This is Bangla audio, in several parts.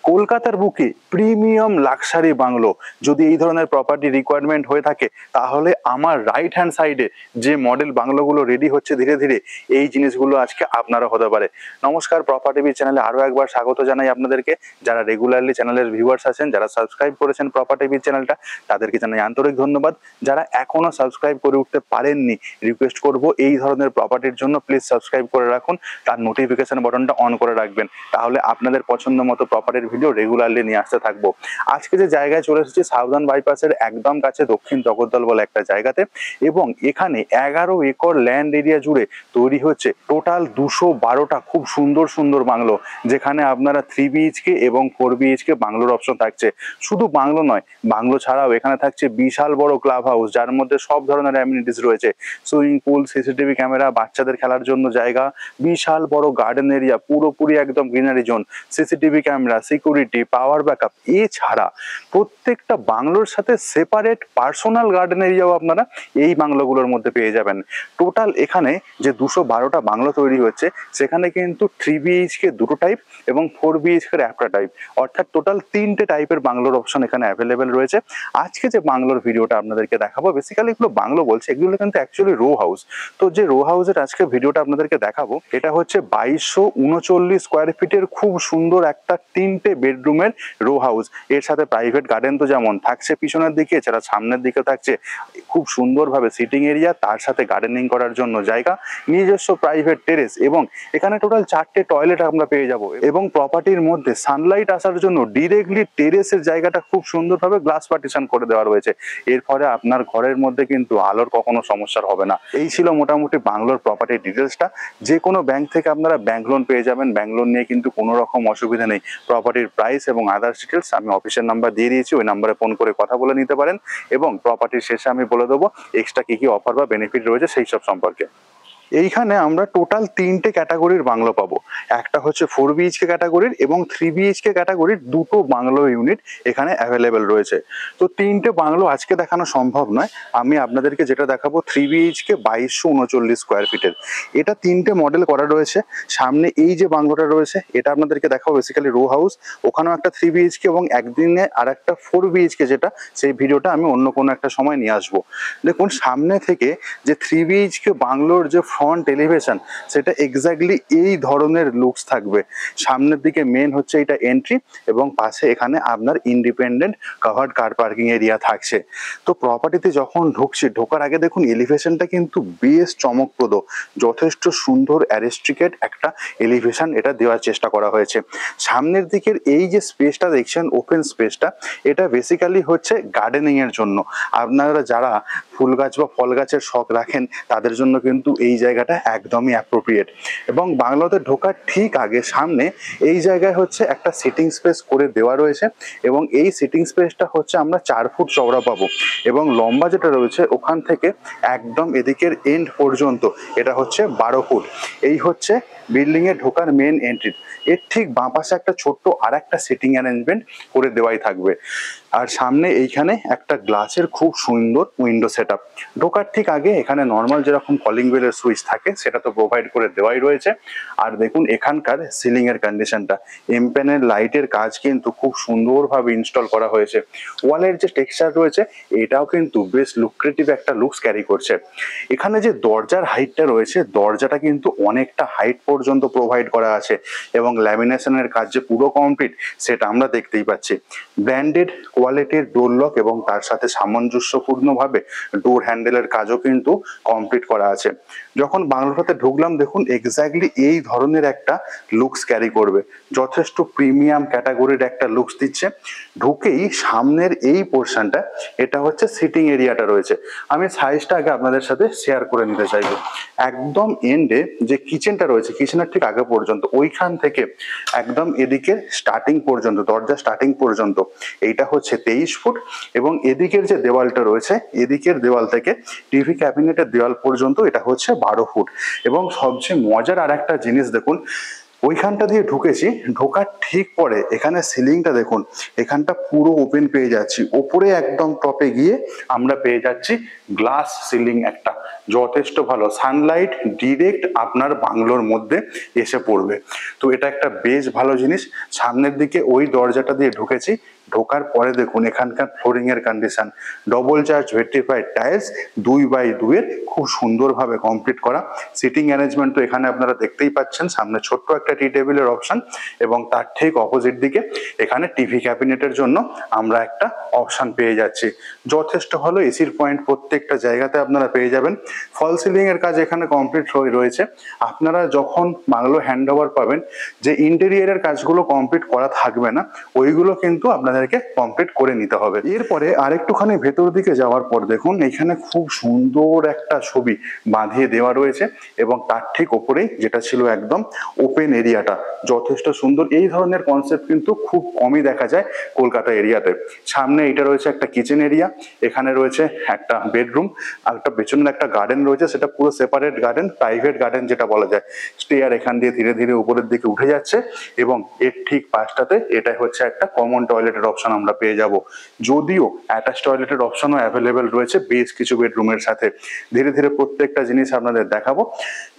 কলকাতার বুকে প্রিমিয়াম লাক্সারি বাংলো যদি এই ধরনের প্রপার্টি রিকোয়ারমেন্ট হয়ে থাকে, তাহলে আমার রাইট হ্যান্ড সাইডে যে মডেল বাংলোগুলো রেডি হচ্ছে ধীরে ধীরে, এই জিনিসগুলো আজকে আপনারা হতে পারে। নমস্কার, প্রপার্টি বিচ চ্যানেলে আরো একবার স্বাগত জানাই আপনাদেরকে। যারা রেগুলারলি চ্যানেলের ভিউয়ার্স আছেন, যারা সাবস্ক্রাইব করেছেন প্রপার্টি বিচ চ্যানেলটা, তাদেরকে জানাই আন্তরিক ধন্যবাদ। যারা এখনো সাবস্ক্রাইব করে উঠতে পারেননি, রিকোয়েস্ট করব এই ধরনের প্রপার্টির জন্য প্লিজ সাবস্ক্রাইব করে রাখুন, তার নোটিফিকেশন বাটনটা অন করে রাখবেন, তাহলে আপনাদের পছন্দ মতো প্রপার্টির ভিডিও রেগুলারলি নিয়ে আসতে থাকবো। আজকে যে জায়গায় চলে এসেছি, সাউদার্ন বাইপাসের একদম কাছে দক্ষিণ জগদ্দল বলে একটা জায়গাতে, এবং এখানে 11 একর ল্যান্ড এরিয়া জুড়ে তৈরি হচ্ছে টোটাল 212টা খুব সুন্দর সুন্দর বাংলো, যেখানে আপনারা 3 BHK এবং 4 BHK বাংলোর অপশন থাকছে। শুধু বাংলো নয়, বাংলো ছাড়াও এখানে থাকছে বিশাল বড় ক্লাব হাউস, যার মধ্যে সব ধরনের অ্যামিনিটিস রয়েছে। সুইমিং পুল, সিসিটিভি ক্যামেরা, বাচ্চাদের খেলার জন্য জায়গা, বিশাল বড় গার্ডেন এরিয়া, পুরোপুরি একদম greenery zone, CCTV camera, security, power backup. এছাড়া প্রত্যেকটা বাংলোর সাথে সেপারেট পার্সোনাল গার্ডেন এরিয়াও আপনারা এই বাংলোগুলোর মধ্যে পেয়ে যাবেন। টোটাল এখানে যে 212টা বাংলো তৈরি হচ্ছে, সেখানে কিন্তু 3 BHK দুটো টাইপ এবং 4 BHK একটা টাইপ, অর্থাৎ টোটাল 3টে টাইপের বাংলোর অপশন এখানে অ্যাভেলেবেল রয়েছে। আজকে যে বাংলোর ভিডিওটা আপনাদেরকে দেখাবো, বেসিক্যালি এগুলো বাংলো বলছে, এগুলো কিন্তু অ্যাকচুয়ালি রো হাউস। তো যে রো হাউসের আজকে ভিডিওটা আপনাদেরকে দেখাবো, এটা হচ্ছে 2239 স্কোয়ার ফিটের খুব সুন্দর একটা 3টে বেডরুমের রো হাউস। এর সাথে প্রাইভেট গার্ডেন তো যেমন থাকছে পিছনের দিকে, এছাড়া সামনের দিকে থাকছে খুব সুন্দরভাবে সিটিং এরিয়া, তার সাথে গার্ডেনিং করার জন্য জায়গা, নিজস্ব প্রাইভেট টেরেস, এবং এখানে টোটাল 4টে টয়লেট আমরা পেয়ে যাব। এবং প্রপার্টির মধ্যে সানলাইট আসার জন্য ডিরেক্টলি টেরেসের জায়গাটা খুব সুন্দরভাবে গ্লাস পার্টিশন করে দেওয়া রয়েছে। এর ফলে আপনার ঘরের মধ্যে কিন্তু আলোর কখনো সমস্যা হবে না। এই ছিল মোটামুটি বাংলোর প্রপার্টির ডিটেলসটা। যে কোনো ব্যাংক থেকে আপনারা ব্যাংক লোন পেয়ে যাবেন, ব্যাংক লোন নিয়ে কিন্তু কোনো রকম অসুবিধা নেই। প্রপার্টির প্রাইস এবং আদার্স ডিটেলস আমি অফিসের নাম্বার দিয়ে দিয়েছি, ওই নাম্বারে ফোন করে কথা বলে নিতে পারেন, এবং প্রপার্টির শেষে আমি বলে দেবো এক্সট্রা কি কি অফার বা বেনিফিট রয়েছে সেই সব সম্পর্কে। এইখানে আমরা টোটাল 3টে ক্যাটাগরির বাংলো পাবো। একটা হচ্ছে 4 BHK ক্যাটাগরির এবং 3 BHK ক্যাটাগরির দুটো বাংলো ইউনিট এখানে অ্যাভেলেবেল রয়েছে। তো 3টে বাংলো আজকে দেখানো সম্ভব নয়, আমি আপনাদেরকে যেটা দেখাবো 3 BHK 2239 স্কোয়ার ফিটের। এটা 3টে মডেল করা রয়েছে। সামনে এই যে বাংলোটা রয়েছে, এটা আপনাদেরকে দেখাবো বেসিক্যালি রো হাউস, ওখানেও একটা 3 BHK এবং একদিনে আর একটা 4 BHK, যেটা সেই ভিডিওটা আমি অন্য কোনো একটা সময় নিয়ে আসবো। দেখুন সামনে থেকে যে 3 BHK বাংলোর যে ফ্রন্ট এলিভেশন, সেটা এক্স্যাক্টলি এই ধরনের লুকস থাকবে। সামনের দিকে মেন হচ্ছে এটা এন্ট্রি, এবং পাশে এখানে আপনার independent covered car parking area থাকছে। তো প্রপার্টিতে যখন ঢুকছি, ঢোকার আগে দেখুন এলিভেশনটা কিন্তু বেশ চমকপ্রদ, যথেষ্ট সুন্দর অ্যারিস্ট্রিকেট একটা এলিভেশন এটা দেওয়ার চেষ্টা করা হয়েছে। সামনের দিকের এই যে স্পেসটা দেখছেন, ওপেন স্পেসটা, এটা বেসিক্যালি হচ্ছে গার্ডেনিং এর জন্য। আপনারা যারা ফুল গাছ বা ফল গাছের শখ রাখেন, তাদের জন্য কিন্তু এই জায়গাটা একদমই অ্যাপ্রোপ্রিয়েট। এবং বাংলোতে ঢোকার ঠিক আগে সামনে এই জায়গায় হচ্ছে একটা সিটিং স্পেস করে দেওয়া রয়েছে, এবং এই সিটিং স্পেসটা হচ্ছে আমরা 4 ফুট চওড়া পাবো, এবং লম্বা যেটা রয়েছে ওখান থেকে একদম এদিকের এন্ড পর্যন্ত এটা হচ্ছে 12 ফুট। এই হচ্ছে বিল্ডিং এ ঢোকার মেন এন্ট্রি। এর ঠিক বাঁ পাশে একটা ছোট্ট আর একটা সিটিং অ্যারেঞ্জমেন্ট করে দেওয়াই থাকবে। আর সামনে এইখানে একটা গ্লাসের খুব সুন্দর উইন্ডো সেটআপ। ঢোকার ঠিক আগে এখানে নর্মাল যেরকম কলিং বেলের সুইচ থাকে, সেটা তো প্রোভাইড করে দেওয়াই রয়েছে। আর দেখুন এখানকার সিলিং এর কন্ডিশনটা, এমপ্যানেল লাইটের কাজ কিন্তু খুব সুন্দরভাবে ইনস্টল করা হয়েছে। ওয়ালের যে টেক্সচার রয়েছে, এটাও কিন্তু বেশ লুক্রেটিভ একটা লুকস ক্যারি করছে। এখানে যে দরজার হাইটটা রয়েছে, দরজাটা কিন্তু অনেকটা হাইট পর্যন্ত প্রোভাইড করা আছে, এবং ল্যামিনেশনের কাজ যে পুরো কমপ্লিট, সেটা আমরা দেখতেই পাচ্ছি। ব্র্যান্ডেড কোয়ালিটির ডোর লক এবং তার সাথে সামঞ্জস্যপূর্ণভাবে ডোর হ্যান্ডেলের কাজও কিন্তু কমপ্লিট করা আছে। যখন বাংলোটাতে ঢুকলাম, দেখুন এক্স্যাক্টলি এই ধরনের একটা লুকস ক্যারি করবে, যথেষ্ট প্রিমিয়াম ক্যাটাগরির একটা লুকস দিচ্ছে। ঢুকেই সামনের এই পোর্শনটা, এটা হচ্ছে সিটিং এরিয়াটা রয়েছে। আমি সাইজটা আগে আপনাদের সাথে শেয়ার করে নিতে চাইবো। একদম এন্ডে যে কিচেনটা রয়েছে, কিচেনের ঠিক আগে পর্যন্ত, ওইখান থেকে একদম এদিকে স্টার্টিং পর্যন্ত, দরজা স্টার্টিং পর্যন্ত, এইটা হচ্ছে 23 ফুট। এবং এদিকের যে দেওয়ালটা রয়েছে, এদিকের দেওয়াল থেকে টিভি ক্যাবিনেটের দেওয়াল পর্যন্ত এটা হচ্ছে 12 ফুট। এবং সবচেয়ে মজার আর একটা জিনিস দেখুন, ওইখানটা দিয়ে ঢুকেছি, ঢোকার ঠিক পরে এখানে সিলিংটা দেখুন, এখানটা পুরো ওপেন পেয়ে যাচ্ছি। ওপরে একদম টপে গিয়ে আমরা পেয়ে যাচ্ছি গ্লাস সিলিং একটা, যথেষ্ট ভালো, সানলাইট ডিরেক্ট আপনার বাংলোর মধ্যে এসে পড়বে। তো এটা একটা বেশ ভালো জিনিস। সামনের দিকে ওই দরজাটা দিয়ে ঢুকেছি, ঢোকার পরে দেখুন এখানকার ফ্লোরিং এর condition, double charge vitrified tiles 2x2 এর খুব সুন্দরভাবে কমপ্লিট করা। সিটিং অ্যারেঞ্জমেন্ট তো এখানে আপনারা দেখতেই পাচ্ছেন, সামনে ছোট্ট একটা টি টেবিলের অপশন, এবং তার ঠিক অপোজিট দিকে এখানে টিভি ক্যাবিনেটের জন্য আমরা একটা অপশন পেয়ে যাচ্ছি। যথেষ্ট ভালো এসির পয়েন্ট প্রত্যেকটা জায়গাতে আপনারা পেয়ে যাবেন। ফল সিলিং এর কাজ এখানে কমপ্লিট রয়েছে। আপনারা যখন বাংলো হ্যান্ড ওভার পাবেন, যে ইন্টেরিয়রের কাজগুলো কমপ্লিট করা থাকবে না, ওইগুলো কিন্তু আপনাদেরকে কমপ্লিট করে নিতে হবে। এরপরে আরেকটুখানি ভেতর দিকে যাওয়ার পর দেখুন এখানে খুব সুন্দর একটা ছবি বাঁধিয়ে দেওয়া রয়েছে, এবং তার ঠিক ওপরেই যেটা ছিল একদম ওপেন এরিয়াটা, যথেষ্ট সুন্দর। এই ধরনের কনসেপ্ট কিন্তু খুব কমই দেখা যায় কলকাতা এরিয়াতে। সামনে এটা রয়েছে একটা কিচেন এরিয়া, এখানে রয়েছে একটা বেডরুম, আর একটা পেছনের একটা গার্ডেন রয়েছে, সেটা পুরো সেপারেট গার্ডেন, প্রাইভেট গার্ডেন যেটা বলা যায়। স্টেয়ার এখান দিয়ে ধীরে ধীরে উপরের দিকে উঠে যাচ্ছে, এবং এর ঠিক পাশটাতে এটাই হচ্ছে একটা কমন টয়লেটের অপশন আমরা পেয়ে যাব। যদিও অ্যাটাচ টয়লেটের অপশনও অ্যাভেলেবেল রয়েছে বেশ কিছু বেডরুমের সাথে। ধীরে ধীরে প্রত্যেকটা জিনিস আপনাদের দেখাবো।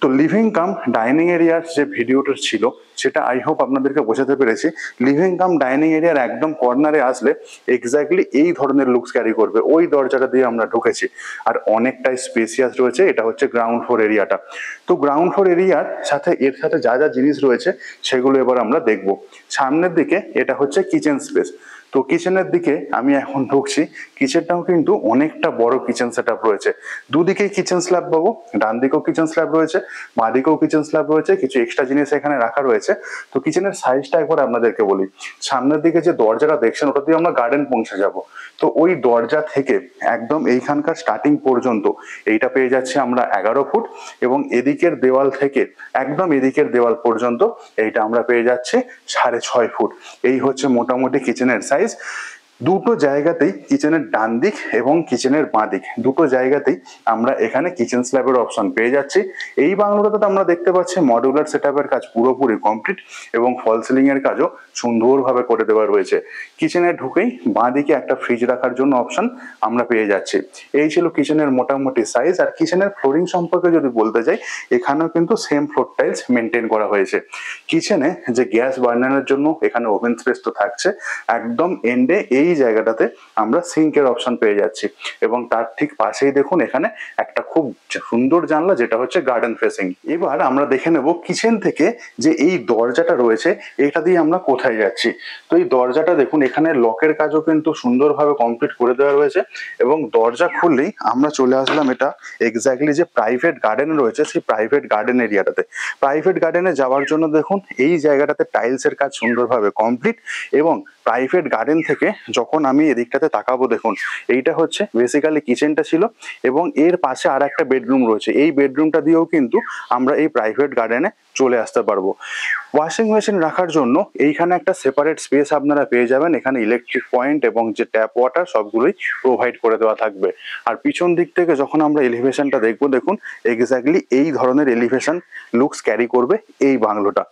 তো লিভিং কাম ডাইনিং এরিয়ার যে ভিডিওটা ছিল সেটা আই হোপ আপনাদেরকে বোঝাতে পেরেছি। লিভিং কাম ডাইনিং এরিয়ার একদম কর্নারে আসলে এক্স্যাক্টলি এই ধরনের লুকস ক্যারি করবে। ওই দরজাটা দিয়ে আমরা ঢুকেছি, আর অনেকটাই স্পেসিয়াস রয়েছে। এটা হচ্ছে গ্রাউন্ড ফ্লোর এরিয়াটা। তো গ্রাউন্ড ফ্লোর এরিয়ার সাথে এর সাথে যা যা জিনিস রয়েছে সেগুলো এবার আমরা দেখব। সামনের দিকে এটা হচ্ছে কিচেন স্পেস। তো কিচেনের দিকে আমি এখন ঢুকছি। কিচেনটাও কিন্তু অনেকটা বড় কিচেন সেটআপ রয়েছে। দুদিকেই কিচেন স্ল্যাব পাবো, ডান দিকেও কিচেন স্ল্যাব রয়েছে, বাঁ দিকেও কিচেন স্ল্যাব রয়েছে, কিছু এক্সট্রা জিনিস এখানে রাখা রয়েছে। তো কিচেনের সাইজটা একবার আপনাদেরকে বলি। সামনের দিকে যে দরজাটা দেখছেন ওটা দিয়ে আমরা গার্ডেন পৌঁছে যাব। তো ওই দরজা থেকে একদম এইখানকার স্টার্টিং পর্যন্ত এইটা পেয়ে যাচ্ছি আমরা 11 ফুট, এবং এদিকের দেওয়াল থেকে একদম এদিকের দেওয়াল পর্যন্ত এইটা আমরা পেয়ে যাচ্ছি 6.5 ফুট। এই হচ্ছে মোটামুটি কিচেনের সাইজ। দুটো জায়গাতেই, কিচেনের ডান দিক এবং কিচেনের বাঁ দিক, দুটো জায়গাতেই আমরা এখানে কিচেন স্ল্যাবের অপশন পেয়ে যাচ্ছি। এই বাংলোটাতে আমরা দেখতে পাচ্ছি মডিউলার সেটআপের কাজ পুরোপুরি কমপ্লিট, এবং ফল সিলিং এর কাজও সুন্দরভাবে করে দেওয়া রয়েছে। কিচেনে ঢুকেই বাঁ দিকে একটা ফ্রিজ রাখার জন্য অপশন আমরা পেয়ে যাচ্ছি। এই ছিল কিচেনের মোটামুটি সাইজ। আর কিচেনের ফ্লোরিং সম্পর্কে যদি বলতে যাই, এখানেও কিন্তু সেম ফ্লোর টাইলস মেনটেন করা হয়েছে। কিচেনে যে গ্যাস বার্নারের জন্য এখানে ওভেন স্পেস তো থাকছে, একদম এন্ডে এই জায়গাটাতে আমরা সিঙ্কের অপশন পেয়ে যাচ্ছি, এবং তার ঠিক পাশেই দেখুন এখানে একটা খুব সুন্দর জানলা, যেটা হচ্ছে গার্ডেন ফেসিং। এবার আমরা দেখে নেব কিচেন থেকে যে এই দরজাটা রয়েছে এটা দিয়ে আমরা কোথায় যাচ্ছি। তো এই দরজাটা দেখুন, এখানে লকের কাজও কিন্তু সুন্দরভাবে কমপ্লিট করে দেওয়া রয়েছে, এবং দরজা খুললেই আমরা চলে আসলাম এটা এক্স্যাক্টলি যে প্রাইভেট গার্ডেন রয়েছে সেই প্রাইভেট গার্ডেন এরিয়াটাতে। প্রাইভেট গার্ডেনে যাওয়ার জন্য দেখুন এই জায়গাটাতে টাইলসের কাজ সুন্দরভাবে কমপ্লিট, এবং প্রাইভেট গার্ডেন থেকে যখন আমি এদিকটাতে তাকাবো দেখুন এইটা হচ্ছে বেসিক্যালি কিচেনটা ছিল, এবং এর পাশে আর একটা বেডরুম রয়েছে। এই বেডরুমটা দিয়েও কিন্তু আমরা এই প্রাইভেট গার্ডেনে চলে আসতে পারবো। ওয়াশিং মেশিন রাখার জন্য এইখানে একটা সেপারেট স্পেস আপনারা পেয়ে যাবেন। এখানে ইলেকট্রিক পয়েন্ট এবং যে ট্যাপ ওয়াটার সবগুলোই প্রোভাইড করে দেওয়া থাকবে। আর পিছন দিক থেকে যখন আমরা এলিভেশনটা দেখবো, দেখুন এক্স্যাক্টলি এই ধরনের এলিভেশন লুকস ক্যারি করবে এই বাংলোটা।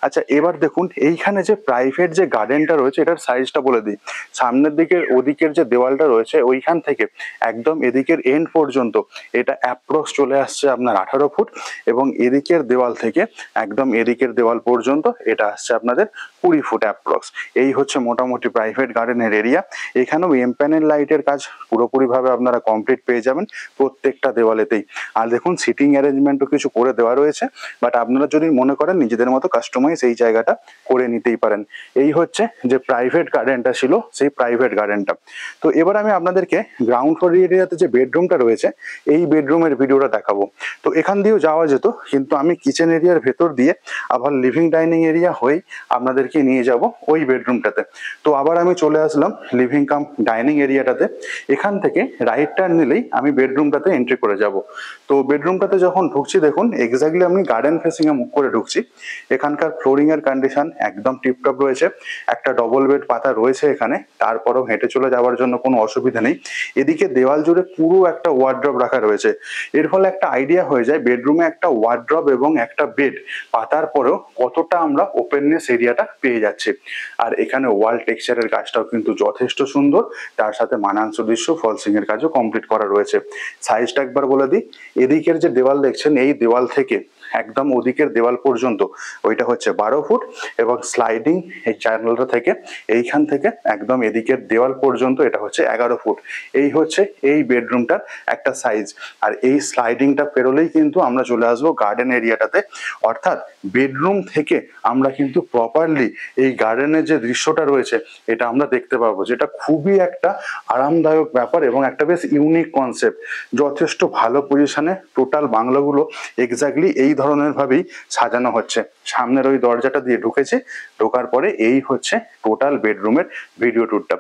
আচ্ছা, এবার দেখুন এইখানে যে প্রাইভেট যে গার্ডেনটা রয়েছে এটার সাইজটা বলে দিই। সামনের দিকের ওদিকের যে দেওয়ালটা রয়েছে ওইখান থেকে একদম এদিকের এন্ড পর্যন্ত এটা অ্যাপ্রক্স চলে আসছে আপনার 18 ফুট, এবং এদিকের দেওয়াল থেকে একদম এদিকের দেওয়াল পর্যন্ত এটা আসছে আপনাদের 20 ফুট অ্যাপ্রক্স। এই হচ্ছে মোটামুটি প্রাইভেট গার্ডেনের এরিয়া। এখানেও এম প্যানেল লাইটের কাজ পুরোপুরি ভাবে আপনারা কমপ্লিট পেয়ে যাবেন প্রত্যেকটা দেওয়ালেতেই। আর দেখুন সিটিং অ্যারেঞ্জমেন্টও কিছু করে দেওয়া রয়েছে, বাট আপনারা যদি মনে করেন নিজেদের মতো কাস্টমাইজ এই জায়গাটা করে নিতেই পারেন। এই হচ্ছে যে প্রাইভেট গার্ডেনটা ছিল সেই প্রাইভেট গার্ডেনটা। তো এবার আমি আপনাদেরকে গ্রাউন্ড ফ্লোর এরিয়াতে যে বেডরুমটা রয়েছে এই বেডরুমের ভিডিওটা দেখাবো। তো এখান দিয়েও যাওয়া যেত, কিন্তু আমি কিচেন এরিয়ার ভেতর দিয়ে আবার লিভিং ডাইনিং এরিয়া হয়ে আপনাদেরকে আপনাদেরকে নিয়ে যাব ওই বেডরুমটাতে। তো আবার আমি চলে আসলাম লিভিং কাম ডাইনিং এরিয়াটাতে। এখান থেকে রাইট টার্ন নিলেই আমি বেডরুমটাতে এন্ট্রি করে যাব। তো বেডরুমটাতে যখন ঢুকছি দেখুন এক্স্যাক্টলি আমি গার্ডেন ফেসিং এ মুখ করে ঢুকছি। এখানকার ফ্লোরিং এর কন্ডিশন একদম টিপটপ রয়েছে, একটা ডবল বেড পাতা রয়েছে এখানে, তারপরেও হেঁটে চলে যাওয়ার জন্য কোনো অসুবিধা নেই। এদিকে দেওয়াল জুড়ে পুরো একটা ওয়ার্ড্রপ রাখা রয়েছে। এর ফলে একটা আইডিয়া হয়ে যায় বেডরুমে একটা ওয়ার্ড্রপ এবং একটা বেড পাতার পরেও কতটা আমরা ওপেননেস এরিয়াটা পেয়ে যাচ্ছি। আর এখানে ওয়াল টেক্সচারের কাজটাও কিন্তু যথেষ্ট সুন্দর, তার সাথে মানানসদৃশ্য ফলসিং এর কাজও কমপ্লিট করা রয়েছে। সাইজটা একবার বলে দিই, এদিকের যে দেওয়াল দেখছেন এই দেওয়াল থেকে একদম ওদিকের দেওয়াল পর্যন্ত ওইটা হচ্ছে 12 ফুট, এবং স্লাইডিং এই জানালাটা থেকে এইখান থেকে একদম এদিকের দেওয়াল পর্যন্ত এটা হচ্ছে 11 ফুট। এই হচ্ছে এই বেডরুমটার একটা সাইজ। আর এই স্লাইডিংটা পেরোলেই কিন্তু আমরা চলে আসবো গার্ডেন এরিয়াটাতে, অর্থাৎ বেডরুম থেকে আমরা কিন্তু প্রপারলি এই গার্ডেনের যে দৃশ্যটা রয়েছে এটা আমরা দেখতে পাবো, যেটা খুবই একটা আরামদায়ক ব্যাপার এবং একটা বেশ ইউনিক কনসেপ্ট। যথেষ্ট ভালো পজিশনে টোটাল বাংলোগুলো এক্স্যাক্টলি এই ধরনের ভাবেই সাজানো হচ্ছে। সামনের ওই দরজাটা দিয়ে ঢুকেছে, ঢোকার পরে এই হচ্ছে টোটাল বেডরুমের ভিডিও ট্যুরটা।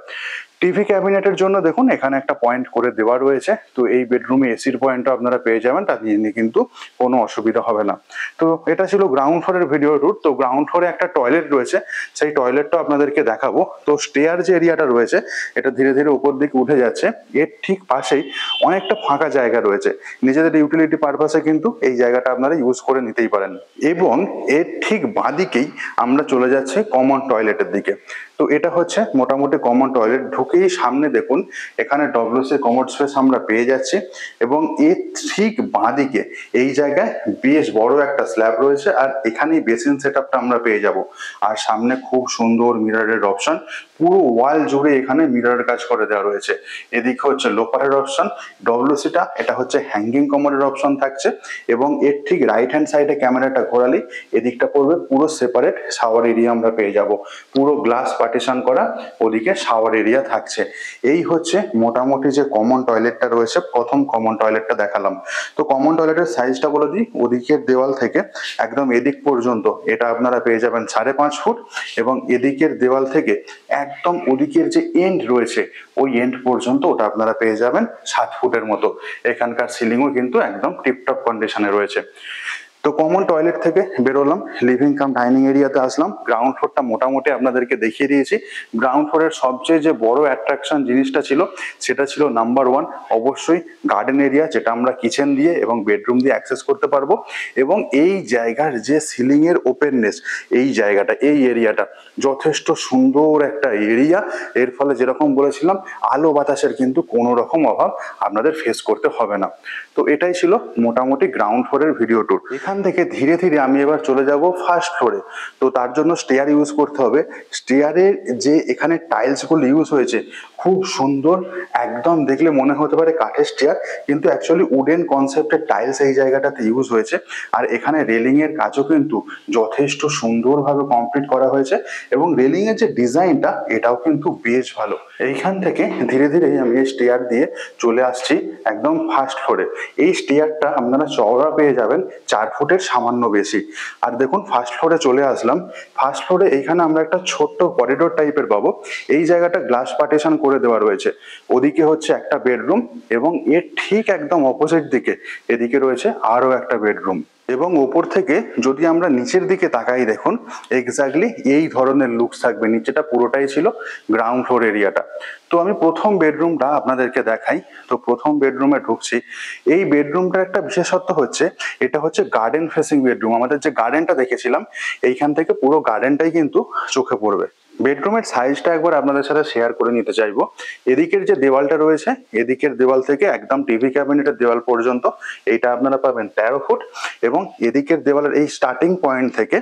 টিভি ক্যাবিনেটের জন্য দেখুন এখানে একটা পয়েন্ট করে দেওয়া রয়েছে। তো এই বেডরুমে এসির পয়েন্টও আপনারা পেয়ে যাবেন, তা নিয়ে কিন্তু কোনো অসুবিধা হবে না। তো এটা ছিল গ্রাউন্ড ফ্লোরের ভিডিও ট্যুর। তো গ্রাউন্ড ফ্লোরে একটা টয়লেট রয়েছে, সেই টয়লেটটা আপনাদেরকে দেখাবো। তো স্টেয়ার যে এরিয়াটা রয়েছে এটা ধীরে ধীরে উপর দিকে উঠে যাচ্ছে। এর ঠিক পাশেই অনেকটা ফাঁকা জায়গা রয়েছে, নিজেদের ইউটিলিটি পারপাসে কিন্তু এই জায়গাটা আপনারা ইউজ করে নিতেই পারেন। এবং এর ঠিক বাঁদিকেই আমরা চলে যাচ্ছি কমন টয়লেটের দিকে। তো এটা হচ্ছে মোটামুটি কমন টয়লেট। ঢুকেই সামনে দেখুন এখানে ডব্লিউসি কমোড স্পেস আমরা পেয়ে যাচ্ছি, এবং এর ঠিক বাঁদিকে এই জায়গায় বেশ বড় একটা স্ল্যাব রয়েছে, আর এখানেই বেসিন সেটআপটা আমরা পেয়ে যাব। আর সামনে খুব সুন্দর মিররের অপশন, পুরো ওয়াল জুড়ে এখানে মিররের কাজ করে দেওয়া রয়েছে। এদিকে হচ্ছে লোপারের অপশন, ডব্লিউসিটা এটা হচ্ছে হ্যাঙ্গিং কমোডের অপশন থাকছে, এবং এর ঠিক রাইট হ্যান্ড সাইডে ক্যামেরাটা ঘোরালেই এদিকটা পড়বে পুরো সেপারেট শাওয়ার এরিয়া আমরা পেয়ে যাব। পুরো গ্লাস পার্টিশন করা, ওদিকে শাওয়ার এরিয়া থাকছে। এই হচ্ছে মোটামুটি যে কমন টয়লেটটা রয়েছে, প্রথম কমন টয়লেটটা দেখালাম। তো কমন টয়লেটের সাইজটা বলে দিই, ওদিকের দেওয়াল থেকে একদম এদিক পর্যন্ত এটা আপনারা পেয়ে যাবেন 5.5 ফুট, এবং এদিকের দেওয়াল থেকে একদম ওদিকের যে এন্ড রয়েছে ওই এন্ড পর্যন্ত ওটা আপনারা পেয়ে যাবেন 7 ফুটের মতো। এখানকার সিলিংও কিন্তু একদম টিপটপ কন্ডিশনে রয়েছে। তো কমন টয়লেট থেকে বেরোলাম, লিভিং কাম ডাইনিং এরিয়াতে আসলাম। গ্রাউন্ড ফ্লোরটা মোটামুটি আপনাদেরকে দেখিয়ে দিয়েছি। গ্রাউন্ড ফ্লোরের সবচেয়ে যে বড় অ্যাট্রাকশন জিনিসটা ছিল সেটা ছিল নাম্বার 1 অবশ্যই গার্ডেন এরিয়া, যেটা আমরা কিচেন দিয়ে এবং বেডরুম দিয়ে অ্যাক্সেস করতে পারবো। এবং এই জায়গার যে সিলিং এর ওপেননেস, এই জায়গাটা এই এরিয়াটা যথেষ্ট সুন্দর একটা এরিয়া। এর ফলে যেরকম বলেছিলাম আলো বাতাসের কিন্তু কোনো রকম অভাব আপনাদের ফেস করতে হবে না। তো এটাই ছিল মোটামুটি গ্রাউন্ড ফ্লোরের ভিডিও ট্যুর। এখান থেকে ধীরে ধীরে আমি এবার চলে যাব ফার্স্ট ফ্লোরে। তো তার জন্য স্টেয়ার ইউজ করতে হবে। স্টেয়ারের যে এখানে টাইলস গুলো ইউজ হয়েছে খুব সুন্দর, একদম দেখলে মনে হতে পারে কাঠের স্টেয়ার, কিন্তু অ্যাকচুয়ালি উডেন কনসেপ্টের টাইলস এই জায়গাটাতে ইউজ হয়েছে। আর এখানে রেলিং এর কাজও কিন্তু যথেষ্ট সুন্দরভাবে কমপ্লিট করা হয়েছে, এবং রেলিং এর যে ডিজাইনটা এটাও কিন্তু বেশ ভালো। এইখান থেকে ধীরে ধীরে আমি এই স্টেয়ার দিয়ে চলে আসছি একদম ফার্স্ট ফ্লোরে। এই স্টেয়ারটা আপনারা চওড়া পেয়ে যাবেন 4 ফুটের সামান্য বেশি। আর দেখুন ফার্স্ট ফ্লোরে চলে আসলাম। ফার্স্ট ফ্লোরে এইখানে আমরা একটা ছোট্ট করিডোর টাইপের পাবো। এই জায়গাটা গ্লাস পার্টিশন করে দেওয়া রয়েছে। ওদিকে হচ্ছে একটা বেডরুম, এবং এর ঠিক একদম অপোজিট দিকে এদিকে রয়েছে আরো একটা বেডরুম। এবং ওপর থেকে যদি আমরা নিচের দিকে তাকাই দেখুন এক্স্যাক্টলি এই ধরনের লুকস থাকবে। নিচেটা পুরোটাই ছিল গ্রাউন্ড ফ্লোর এরিয়াটা। তো আমি প্রথম বেডরুমটা আপনাদেরকে দেখাই। তো প্রথম বেডরুমে ঢুকছি। এই বেডরুমটার একটা বিশেষত্ব হচ্ছে এটা হচ্ছে গার্ডেন ফেসিং বেডরুম। আমাদের যে গার্ডেনটা দেখেছিলাম এইখান থেকে পুরো গার্ডেনটাই কিন্তু চোখে পড়বে। বেডরুমের সাইজটা একবার আপনাদের সাথে শেয়ার করে নিতে চাইবো। এদিকের যে দেওয়ালটা রয়েছে এদিকের দেওয়াল থেকে একদম টিভি ক্যাবিনেটের দেওয়াল পর্যন্ত এইটা আপনারা পাবেন 13 ফুট, এবং এদিকের দেওয়ালের এই স্টার্টিং পয়েন্ট থেকে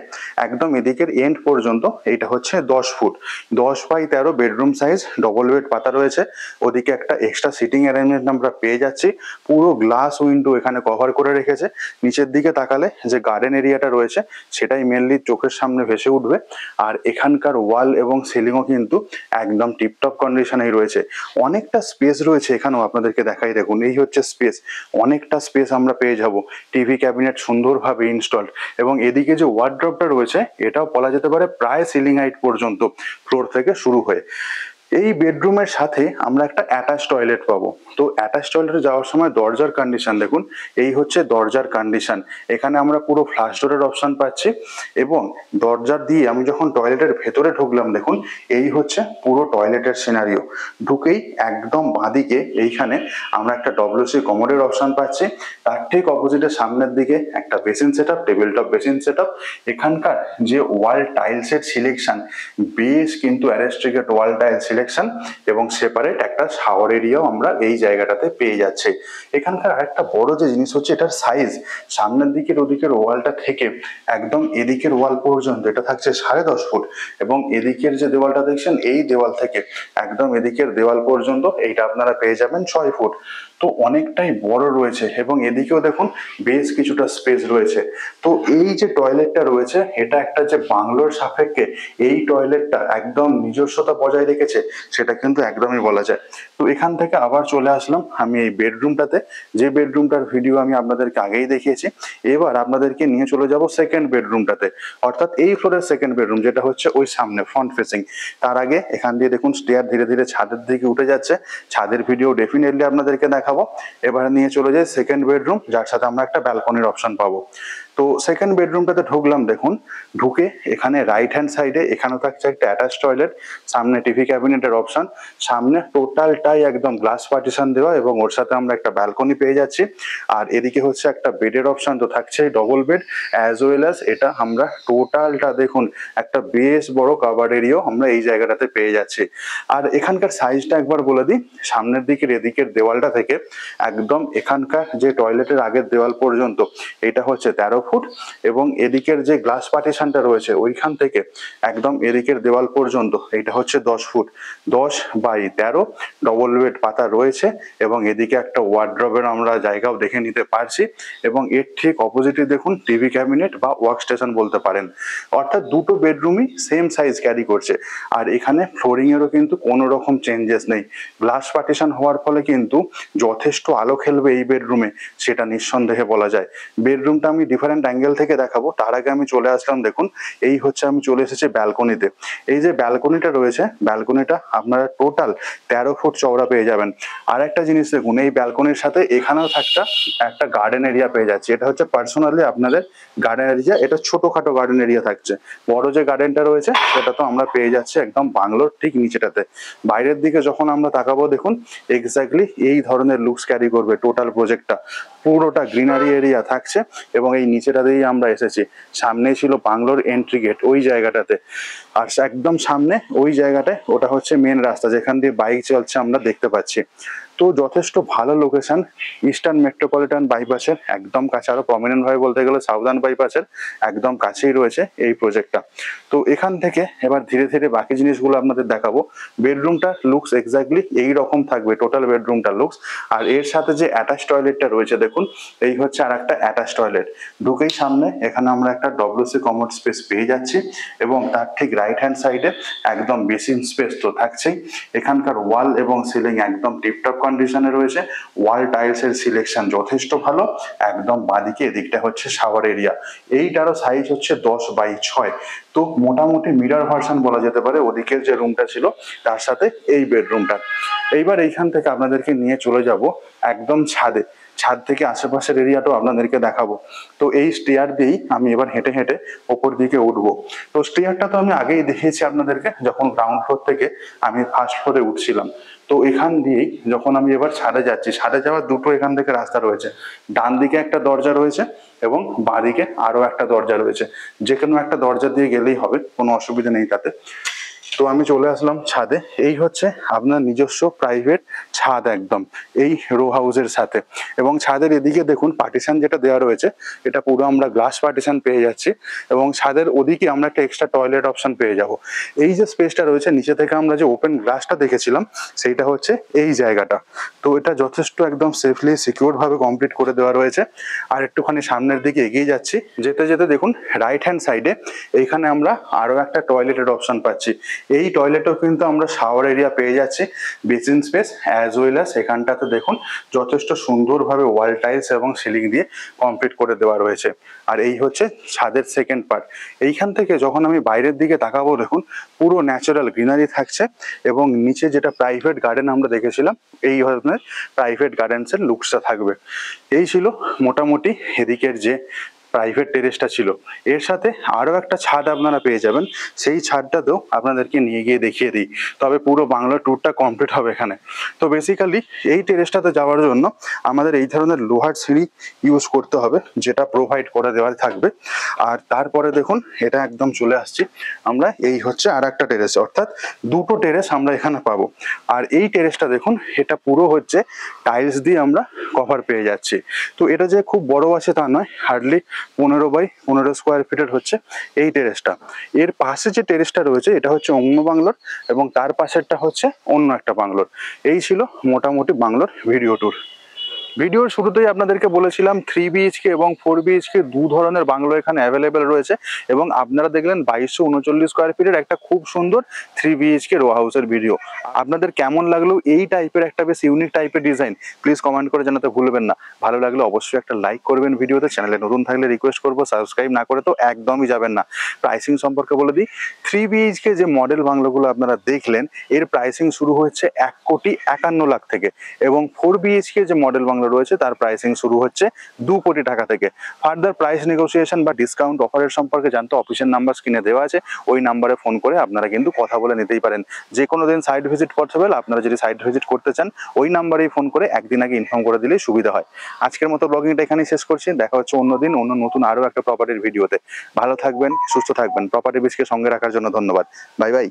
একদম এদিকের এন্ড পর্যন্ত এইটা হচ্ছে 10 foot. 10x13 bedroom size, double bed পাতা রয়েছে। ওদিকে একটা এক্সট্রা সিটিং অ্যারেঞ্জমেন্ট আমরা পেয়ে যাচ্ছি। পুরো গ্লাস উইন্ডো এখানে কভার করে রেখেছে। নিচের দিকে তাকালে যে গার্ডেন এরিয়াটা রয়েছে সেটাই মেনলি চোখের সামনে ভেসে উঠবে। আর এখানকার ওয়াল এবং সিলিংও কিন্তু একদম টিপটপ কন্ডিশনেই রয়েছে। অনেকটা স্পেস রয়েছে এখানেও, আপনাদেরকে দেখাই, দেখুন এই হচ্ছে স্পেস, অনেকটা স্পেস আমরা পেয়ে যাব। টিভি ক্যাবিনেট সুন্দরভাবে ইনস্টলড, এবং এদিকে যে ওয়ার্ড্রপটা রয়েছে এটাও বলা যেতে পারে প্রায় সিলিং হাইট পর্যন্ত, ফ্লোর থেকে শুরু হয়ে। এই বেডরুমের সাথে আমরা একটা অ্যাটাচ টয়লেট পাবো। তো অ্যাটাচ টয়লেটে যাওয়ার সময় দরজার কন্ডিশন দেখুন, এই হচ্ছে দরজার কন্ডিশন। এখানে আমরা পুরো ফ্লাশ ডোরের অপশন পাচ্ছি, এবং দরজা দিয়ে আমি যখন টয়লেটের ভেতরে ঢুকলাম দেখুন এই হচ্ছে পুরো টয়লেটের সিনারিও। ঢুকেই একদম বাঁদিকে এইখানে আমরা একটা ডব্লিউসি কমোডের অপশন পাচ্ছি, তার ঠিক অপোজিটে সামনের দিকে একটা basin setup, table top basin setup. এখানকার যে ওয়াল টাইলসের সিলেকশন, বেশ কিন্তু অ্যারেস্ট্রিকেট ওয়াল টাইল সিলেকশন, এবং সেপারেট একটা শাওয়ার এরিয়াও আমরা এই জায়গাটাতে পেয়ে যাচ্ছে। এখানকার আরেকটা বড় যে জিনিস হচ্ছে এটার সাইজ, সামনের দিকের ওদিকের ওয়ালটা থেকে একদম এদিকের ওয়াল পর্যন্ত এটা থাকছে 10.5 ফুট, এবং এদিকের যে দেওয়ালটা দেখছেন এই দেওয়াল থেকে একদম এদিকের দেওয়াল পর্যন্ত এইটা আপনারা পেয়ে যাবেন 6 ফুট। তো অনেকটাই বড় রয়েছে, এবং এদিকেও দেখুন বেশ কিছুটা স্পেস রয়েছে। তো এই যে টয়লেটটা রয়েছে এটা একটা যে বাংলোর সাপেক্ষে এই টয়লেটটা একদম নিজস্বতা বজায় রেখেছে সেটা কিন্তু একদমই বলা যায়। তো এখান থেকে আবার চলে আসলাম আমি এই বেডরুমটাতে, যে বেডরুমটার ভিডিও আমি আপনাদেরকে আগেই দেখিয়েছি। এবার আপনাদেরকে নিয়ে চলে যাব সেকেন্ড বেডরুমটাতে, অর্থাৎ এই ফ্লোরের সেকেন্ড বেডরুম, যেটা হচ্ছে ওই সামনে ফ্রন্ট ফেসিং। তার আগে এখান দিয়ে দেখুন স্টেয়ার ধীরে ধীরে ছাদের দিকে উঠে যাচ্ছে, ছাদের ভিডিও ডেফিনেটলি আপনাদেরকে দেখাবো। এবার নিয়ে চলে যাই সেকেন্ড বেডরুম, যার সাথে আমরা একটা ব্যালকনির অপশন পাবো। তো সেকেন্ড বেডরুমটাতে ঢুকলাম, দেখুন ঢুকে এখানে রাইট হ্যান্ড সাইডে এখানেও থাকছে একটা অ্যাটাচ টয়লেট, সামনে টিভি ক্যাবিনেটের অপশন, সামনে টোটালটাই একদম গ্লাস পার্টিশন দেওয়া, এবং ওর সাথে আমরা একটা ব্যালকনি পেয়ে যাচ্ছি। আর এদিকে হচ্ছে একটা বেডের অপশন তো থাকছেই, double bed, as well as এটা আমরা টোটালটা দেখুন একটা বেশ বড় কাভার এরিয়াও আমরা এই জায়গাটাতে পেয়ে যাচ্ছি। আর এখানকার সাইজটা একবার বলে দিই, সামনের দিকের এদিকের দেওয়ালটা থেকে একদম এখানকার যে টয়লেটের আগের দেওয়াল পর্যন্ত এটা হচ্ছে 13 ফুট, এবং এদিকের যে গ্লাস পার্টিশনটা রয়েছে ওইখান থেকে একদম এদিকের দেওয়াল পর্যন্ত এটা হচ্ছে 10 ফুট, 10/13 ডবল বেড পাতা রয়েছে, এবং এদিকে একটা ওয়ার্ড্রবের আমরা জায়গাও দেখে নিতে পারছি, এবং এর ঠিক অপোজিটে দেখুন টিভি ক্যাবিনেট বা ওয়ার্ক স্টেশন বলতে পারেন। অর্থাৎ দুটো বেডরুমই সেম সাইজ ক্যারি করছে। আর এখানে ফ্লোরিং এরও কিন্তু কোনো রকম চেঞ্জেস নেই, গ্লাস পার্টিশন হওয়ার ফলে কিন্তু যথেষ্ট আলো খেলবে এই বেডরুমে, সেটা নিঃসন্দেহে বলা যায়। বেডরুমটা আমি ডিফারেন্ট অ্যাঙ্গেল থেকে দেখাবো, তার আগে আমি চলে আসলাম, দেখুন এই হচ্ছে আমি চলে এসেছি ব্যালকনিতে। এই যে ব্যালকনিটা রয়েছে, ব্যালকনিটা আপনারা টোটাল 13 ফুট চওড়া পেয়ে যাবেন। আর একটা জিনিস দেখুন, এই ব্যালকনির সাথে এখানেও একটা গার্ডেন এরিয়া পেয়ে যাচ্ছে, এটা হচ্ছে পার্সোনালি আপনাদের গার্ডেন এরিয়া, এটা ছোটখাটো গার্ডেন এরিয়া থাকছে। বড় যে গার্ডেনটা রয়েছে সেটা তো আমরা পেয়ে যাচ্ছি একদম বাংলোর ঠিক নিচেটাতে। বাইরের দিকে যখন আমরা তাকাবো দেখুন এক্স্যাক্টলি এই ধরনের লুকস ক্যারি করবে টোটাল প্রজেক্টটা, পুরোটা গ্রিনারি এরিয়া থাকছে, এবং এই নিচেটা দিয়েই আমরা এসেছি। সামনেই ছিল বাংলোর এন্ট্রি গেট ওই জায়গাটাতে, আর একদম সামনে ওই জায়গাটায় ওটা হচ্ছে মেন রাস্তা যেখান দিয়ে বাইক চলছে আমরা দেখতে পাচ্ছি। তো যথেষ্ট ভালো লোকেশন, ইস্টার্ন মেট্রোপলিটন বাইপাসের একদম কাছে, আরো প্রমিনেন্ট ভাবে বলতে গেলে সাউদার্ন বাইপাসের একদম কাছেই রয়েছে এই প্রজেক্টটা। তো এখান থেকে এবার ধীরে ধীরে বাকি জিনিসগুলো আপনাদের দেখাবো। বেডরুমটা লুকস এক্স্যাক্টলি এই রকম থাকবে, টোটাল বেডরুমটা লুকস। আর এর সাথে যে অ্যাটাচ টয়লেটটা রয়েছে দেখুন, এই হচ্ছে আর একটা অ্যাটাচ টয়লেট। ঢুকেই সামনে এখানে আমরা একটা ডব্লিউসি কমোড স্পেস পেয়ে যাচ্ছি, এবং তার ঠিক রাইট হ্যান্ড সাইডে একদম বেসিন স্পেস তো থাকছেই। এখানকার ওয়াল এবং সিলিং একদম টিপটপ কন্ডিশনে রয়েছে, ওয়াল টাইলস এর সিলেকশন যথেষ্ট ভালো। একদম বাঁদিকে এদিকটা হচ্ছে শাওয়ার এরিয়া, এইটারও সাইজ হচ্ছে 10/6। তো মোটামুটি মিরর ভার্সন বলা যেতে পারে ওদিকের যে রুমটা ছিল তার সাথে এই বেডরুমটা। এইবার এইখান থেকে আপনাদেরকে নিয়ে চলে যাব একদম ছাদে, ছাদ থেকে আশেপাশের এরিয়াটাও আপনাদেরকে দেখাবো। তো এই স্টেয়ার দিয়েই আমি এবার হেঁটে হেঁটে ওপর দিকে উঠবো। তো স্টেয়ারটা তো আমি আগেই দেখিয়েছি আপনাদেরকে, যখন গ্রাউন্ড ফ্লোর থেকে আমি ফার্স্ট ফ্লোরে উঠছিলাম। তো এখান দিয়েই যখন আমি এবার ছাদে যাচ্ছি, ছাদে যাওয়ার দুটো এখান থেকে রাস্তা রয়েছে, ডান দিকে একটা দরজা রয়েছে এবং বাঁ দিকে আরো একটা দরজা রয়েছে। যে কোনো একটা দরজা দিয়ে গেলেই হবে, কোনো অসুবিধা নেই তাতে। তো আমি চলে আসলাম ছাদে, এই হচ্ছে আপনার নিজস্ব প্রাইভেট ছাদ একদম এই রো হাউসের সাথে। এবং ছাদের এদিকে দেখুন পার্টিশন যেটা দেওয়া রয়েছে এটা পুরো আমরা গ্লাস পার্টিশন পেয়ে যাচ্ছি, এবং ছাদের ওদিকে আমরা একটা এক্সট্রা টয়লেট অপশন পেয়ে যাব। এই যে স্পেসটা রয়েছে নিচে থেকে আমরা যে ওপেন গ্লাসটা দেখেছিলাম সেইটা হচ্ছে এই জায়গাটা। তো এটা যথেষ্ট একদম সেফলি সিকিউর ভাবে কমপ্লিট করে দেওয়া রয়েছে। আর একটুখানি সামনের দিকে এগিয়ে যাচ্ছি, যেতে যেতে দেখুন রাইট হ্যান্ড সাইডে এইখানে আমরা আরো একটা টয়লেটের অপশন পাচ্ছি। এই টয়লেটেও কিন্তু আমরা শাওয়ার এরিয়া পেয়ে যাচ্ছি, basin space as well as এখানটাতে দেখুন যথেষ্ট সুন্দরভাবে ওয়াল টাইলস এবং সিলিং দিয়ে কমপ্লিট করে দেওয়া রয়েছে। আর এই হচ্ছে ছাদের সেকেন্ড পার্ট। এইখান থেকে যখন আমি বাইরের দিকে তাকাবো দেখুন পুরো ন্যাচারাল গ্রিনারি থাকছে এবং নিচে যেটা প্রাইভেট গার্ডেন আমরা দেখেছিলাম এই ধরনের প্রাইভেট গার্ডেন্সের লুকসটা থাকবে। এই ছিল মোটামুটি এদিকের যে প্রাইভেট টেরেসটা ছিল। এর সাথে আরও একটা ছাদ আপনারা পেয়ে যাবেন, সেই ছাদটাতেও আপনাদেরকে নিয়ে গিয়ে দেখিয়ে দিই, তবে পুরো বাংলা ট্যুরটা কমপ্লিট হবে এখানে। তো বেসিক্যালি এই টেরেসটাতে যাওয়ার জন্য আমাদের এই ধরনের লোহার সিঁড়ি ইউজ করতে হবে, যেটা প্রোভাইড করে দেওয়া থাকবে। আর তারপরে দেখুন এটা একদম চলে আসছি আমরা, এই হচ্ছে আর একটা টেরেস, অর্থাৎ দুটো টেরেস আমরা এখানে পাবো। আর এই টেরেসটা দেখুন এটা পুরো হচ্ছে টাইলস দিয়ে আমরা কভার পেয়ে যাচ্ছি। তো এটা যে খুব বড় আছে তা নয়, হার্ডলি 15 বাই 15 স্কোয়ার ফিটের হচ্ছে এই টেরেসটা। এর পাশে যে টেরেসটা রয়েছে এটা হচ্ছে অন্য বাংলোর এবং তার পাশেরটা হচ্ছে অন্য একটা বাংলোর। এই ছিল মোটামুটি বাংলোর ভিডিও ট্যুর। ভিডিওর শুরুতেই আপনাদেরকে বলেছিলাম 3 BHK এবং 4 BHK দু ধরনের বাংলো এখানে অ্যাভেলেবেল রয়েছে এবং আপনারা দেখলেন 2239 স্কোয়ার ফিটের একটা খুব সুন্দর 3 BHK রো হাউসের ভিডিও। আপনাদের কেমন লাগলো এই টাইপের একটা বেশ ইউনিক টাইপের ডিজাইন প্লিজ কমেন্ট করে জানাতে ভুলবেন না। ভালো লাগলে অবশ্যই একটা লাইক করবেন ভিডিওতে, চ্যানেলে নতুন থাকলে রিকোয়েস্ট করবো সাবস্ক্রাইব না করে তো একদমই যাবেন না। প্রাইসিং সম্পর্কে বলে দিই, 3 BHK যে মডেল বাংলোগুলো আপনারা দেখলেন এর প্রাইসিং শুরু হচ্ছে 1,51,00,000 থেকে এবং 4 BHK যে মডেল বাংলো রয়েছে তার প্রাইসিং শুরু হচ্ছে 2 কোটি টাকা থেকে। ফার্দার প্রাইস নেগোসিয়েশন বা ডিসকাউন্ট অফারের সম্পর্কে জানতে অফিসের নাম্বার স্ক্রিনে দেওয়া আছে, ওই নাম্বারে ফোন করে আপনারা কিন্তু কথা বলে নিতেই পারেন। যে কোনো দিন সাইট ভিজিট পসিবল, আপনারা যদি সাইট ভিজিট করতে চান ওই নাম্বারেই ফোন করে একদিন আগে ইনফর্ম করে দিলেই সুবিধা হয়। আজকের মতো ব্লগিংটা এখানেই শেষ করছি, দেখা হচ্ছে অন্যদিন অন্য নতুন আরও একটা প্রপার্টির ভিডিওতে। ভালো থাকবেন, সুস্থ থাকবেন, প্রপার্টি বিজকে সঙ্গে রাখার জন্য ধন্যবাদ। Bye bye.